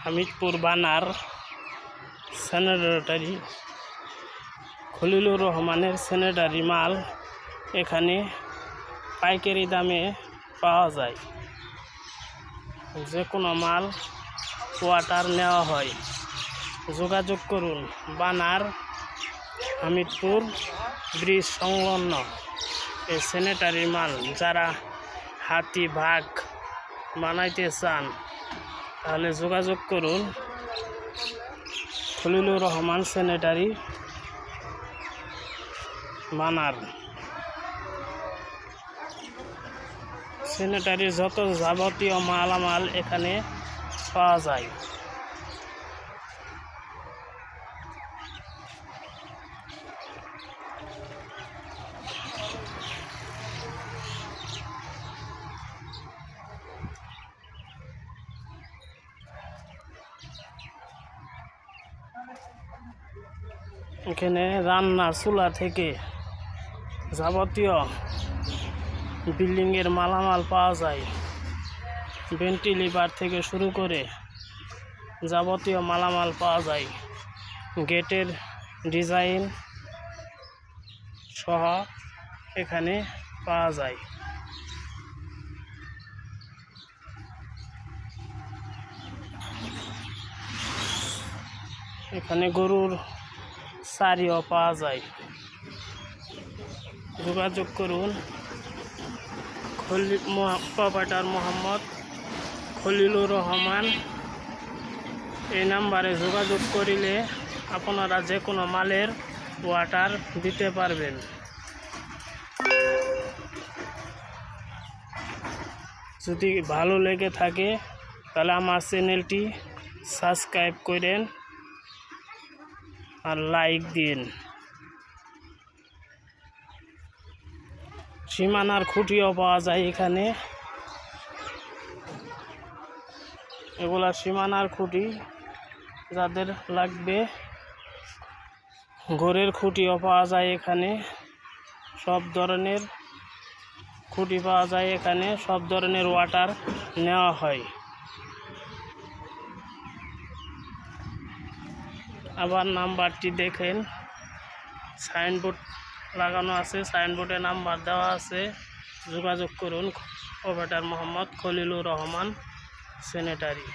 হামিদপুর বানার স্যানিটারি খলিলুর রহমানের স্যানিটারি মাল এখানে পাইকারি দামে পাওয়া যায়। যে কোনো মাল ওয়াটার নেওয়া হয়। যোগাযোগ করুন বানার হামিদপুর ব্রিজ সংলগ্ন এই স্যানিটারি মাল। যারা হাতি ভাগ বানাইতে চান তাহলে যোগাযোগ করুন খলিলুর রহমান স্যানিটারি বানার। স্যানিটারির যত যাবতীয় মালামাল এখানে পাওয়া যায়। এখানে রান্নার চুলা থেকে যাবতীয় বিল্ডিংয়ের মালামাল পাওয়া যায়। ভেন্টিলিভার থেকে শুরু করে যাবতীয় মালামাল পাওয়া যায়। গেটের ডিজাইন সহ এখানে পাওয়া যায়। এখানে গরুর সারিও পাওয়া যায়। যোগাযোগ করুন প্রোপাইটার মোহাম্মদ খলিলুর রহমান। এই নাম্বারে যোগাযোগ করিলে আপনারা যে কোনো মালের ওয়াটার দিতে পারবেন। যদি ভালো লেগে থাকে তাহলে আমার চ্যানেলটি সাবস্ক্রাইব করেন আর লাইক দিন। সীমানার খুঁটিও পাওয়া যায় এখানে। এগুলা সীমানার খুঁটি, যাদের লাগবে। ঘরের খুঁটিও পাওয়া যায় এখানে। সব ধরনের খুঁটি পাওয়া যায় এখানে। সব ধরনের ওয়াটার নেওয়া হয়। আবার নাম্বারটি দেখেন, সাইনবোর্ড লাগানো আছে, সাইনবোর্ডে নাম্বার দেওয়া আছে। যোগাযোগ করুন প্রোপাইটার মোহাম্মদ খলিলুর রহমান স্যানিটারি।